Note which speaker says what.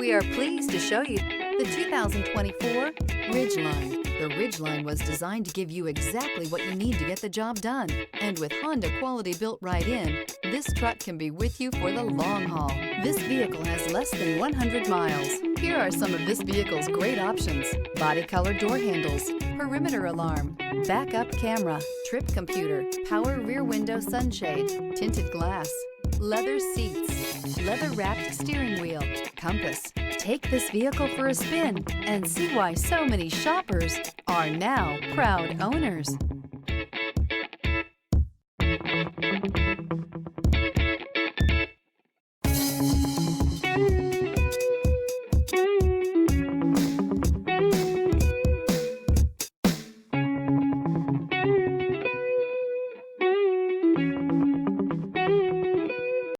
Speaker 1: We are pleased to show you the 2024 Ridgeline. The Ridgeline was designed to give you exactly what you need to get the job done. And with Honda quality built right in, this truck can be with you for the long haul. This vehicle has less than 100 miles. Here are some of this vehicle's great options: body color door handles, perimeter alarm, backup camera, trip computer, power rear window sunshade, tinted glass, leather seats, leather-wrapped steering wheel, compass. Take this vehicle for a spin and see why so many shoppers are now proud owners.